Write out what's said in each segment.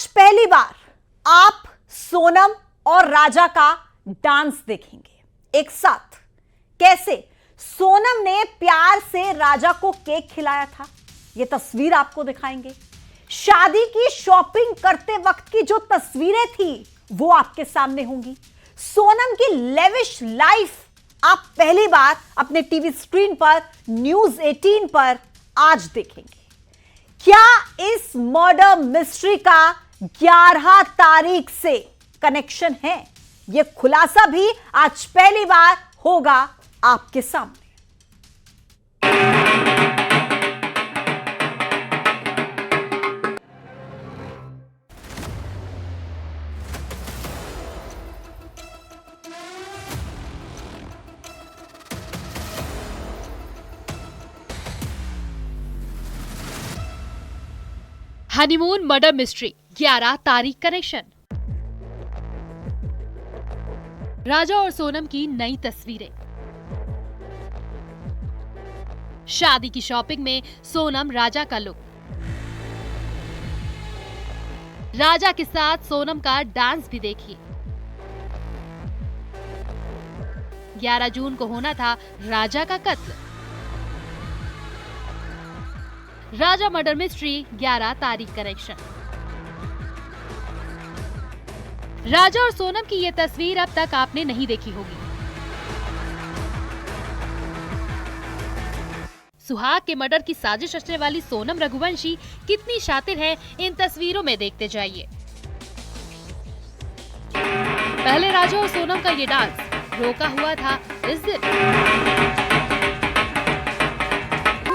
आज पहली बार आप सोनम और राजा का डांस देखेंगे एक साथ। कैसे सोनम ने प्यार से राजा को केक खिलाया था, यह तस्वीर आपको दिखाएंगे। शादी की शॉपिंग करते वक्त की जो तस्वीरें थी वो आपके सामने होंगी। सोनम की लेविश लाइफ आप पहली बार अपने टीवी स्क्रीन पर न्यूज 18 पर आज देखेंगे। क्या इस मर्डर मिस्ट्री का 11 तारीख से कनेक्शन है? यह खुलासा भी आज पहली बार होगा आपके सामने। हनीमून मर्डर मिस्ट्री 11 तारीख कनेक्शन। राजा और सोनम की नई तस्वीरें। शादी की शॉपिंग में सोनम राजा का लुक। राजा के साथ सोनम का डांस भी देखिए। 11 जून को होना था राजा का कत्ल। राजा मर्डर मिस्ट्री 11 तारीख कनेक्शन। राजा और सोनम की यह तस्वीर अब तक आपने नहीं देखी होगी। सुहाग के मर्डर की साजिश रचने वाली सोनम रघुवंशी कितनी शातिर है, इन तस्वीरों में देखते जाइए। पहले राजा और सोनम का ये डांस रोका हुआ था इस दिन।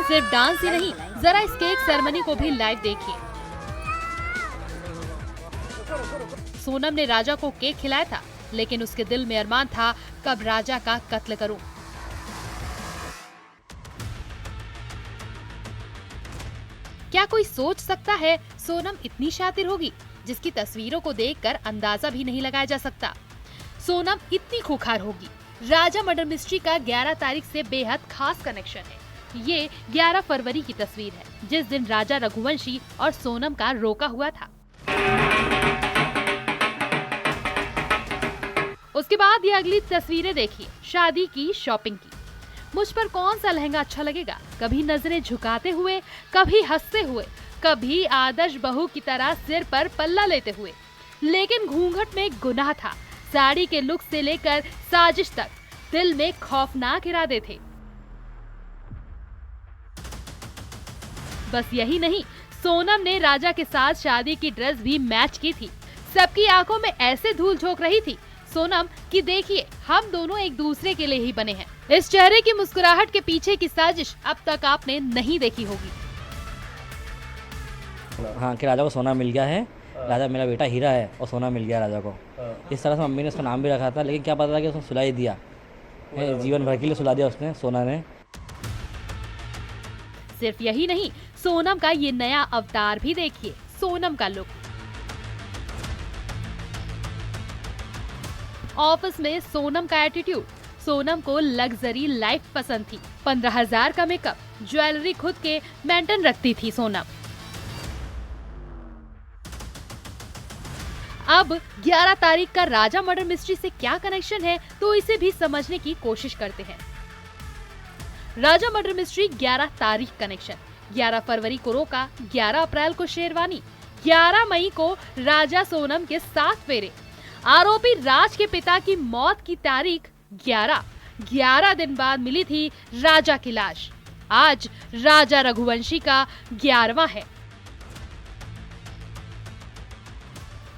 सिर्फ डांस ही नहीं, जरा इस केक सेरेमनी को भी लाइव देखिए। सोनम ने राजा को केक खिलाया था, लेकिन उसके दिल में अरमान था कब राजा का कत्ल करूं। क्या कोई सोच सकता है सोनम इतनी शातिर होगी, जिसकी तस्वीरों को देखकर अंदाजा भी नहीं लगाया जा सकता। सोनम इतनी खूंखार होगी। राजा मर्डर मिस्ट्री का 11 तारीख से बेहद खास कनेक्शन है। ये 11 फरवरी की तस्वीर है, जिस दिन राजा रघुवंशी और सोनम का रोका हुआ था। उसके बाद ये अगली तस्वीरें देखिए, शादी की शॉपिंग की। मुझ पर कौन सा लहंगा अच्छा लगेगा, कभी नजरें झुकाते हुए, कभी हंसते हुए, कभी आदर्श बहू की तरह सिर पर पल्ला लेते हुए। लेकिन घूंघट में गुनाह था। साड़ी के लुक से लेकर साजिश तक दिल में खौफनाक इरादे थे। बस यही नहीं, सोनम ने राजा के साथ शादी की ड्रेस भी मैच की थी। सबकी आंखों में ऐसे धूल झोंक रही थी सोनम कि देखिए, हम दोनों एक दूसरे के लिए ही बने हैं। इस चेहरे की मुस्कुराहट के पीछे की साजिश अब तक आपने नहीं देखी होगी। हाँ, कि राजा को सोना मिल गया है। राजा मेरा बेटा हीरा है और सोना मिल गया राजा को। इस तरह से मम्मी ने उसका नाम भी रखा था, लेकिन क्या पता था कि उसने सुला ही दिया। जीवन भर के लिए सुला दिया उसने, सोना ने। सिर्फ यही नहीं, सोनम का ये नया अवतार भी देखिए। सोनम का लुक। ऑफिस में सोनम का एटीट्यूड। सोनम को लग्जरी लाइफ पसंद थी। 15,000 का मेकअप, ज्वेलरी खुद के मेंटेन रखती थी सोनम। अब 11 तारीख का राजा मर्डर मिस्ट्री से क्या कनेक्शन है, तो इसे भी समझने की कोशिश करते हैं। राजा मर्डर मिस्ट्री 11 तारीख कनेक्शन। 11 फरवरी को रोका, 11 अप्रैल को शेरवानी, 11 मई को राजा सोनम के 7 फेरे। आरोपी राज के पिता की मौत की तारीख 11 दिन बाद मिली थी राजा की लाश। आज राजा रघुवंशी का 11वां है।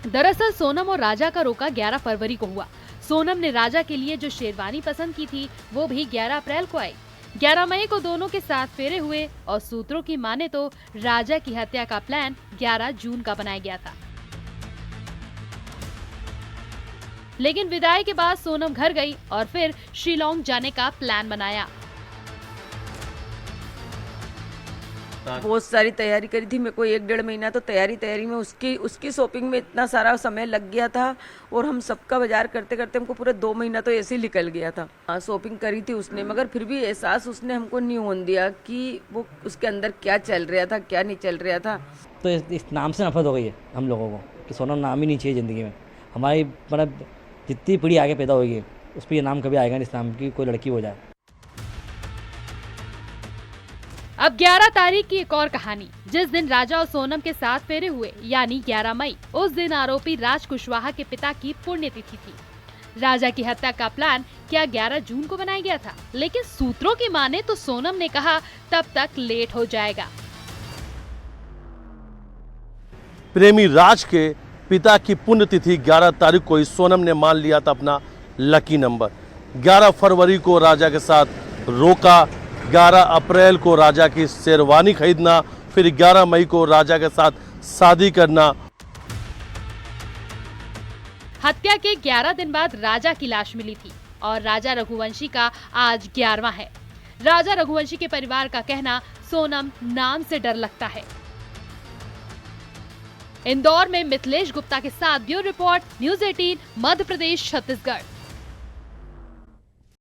दरअसल सोनम और राजा का रोका 11 फरवरी को हुआ। सोनम ने राजा के लिए जो शेरवानी पसंद की थी, वो भी 11 अप्रैल को आई। 11 मई को दोनों के 7 फेरे हुए और सूत्रों की माने तो राजा की हत्या का प्लान 11 जून का बनाया गया था। लेकिन विदाई के बाद सोनम घर गई और फिर शिलोंग जाने का प्लान बनाया। बहुत सारी तैयारी करी थी। मेरे को 1-1.5 महीना तो तैयारी में उसकी शॉपिंग में इतना सारा समय लग गया था, और हम सबका बाजार करते करते हमको पूरा 2 महीना तो ऐसे ही निकल गया था। शॉपिंग करी थी उसने, मगर फिर भी एहसास उसने हमको नहीं होने दिया कि वो उसके अंदर क्या चल रहा था, क्या नहीं चल रहा था। तो इस नाम से नफरत हो गई है हम लोगों को कि सोनम नाम ही नहीं चाहिए ज़िंदगी में। हमारी मतलब जितनी पीढ़ी आगे पैदा होगी उस पर ये नाम कभी आएगा नहीं, इस नाम की कोई लड़की हो जाए। अब 11 तारीख की एक और कहानी। जिस दिन राजा और सोनम के साथ फेरे हुए यानी 11 मई, उस दिन आरोपी राज कुशवाहा के पिता की पुण्यतिथि थी। राजा की हत्या का प्लान क्या 11 जून को बनाया गया था, लेकिन सूत्रों की माने तो सोनम ने कहा तब तक लेट हो जाएगा। प्रेमी राज के पिता की पुण्यतिथि 11 तारीख को ही सोनम ने मान लिया था अपना लकी नंबर। 11 फरवरी को राजा के साथ रोका, 11 अप्रैल को राजा की शेरवानी खरीदना, फिर 11 मई को राजा के साथ शादी करना। हत्या के 11 दिन बाद राजा की लाश मिली थी और राजा रघुवंशी का आज 11वां है। राजा रघुवंशी के परिवार का कहना, सोनम नाम से डर लगता है। इंदौर में मिथिलेश गुप्ता के साथ bureau report, news 18 Madhya Pradesh Chhattisgarh.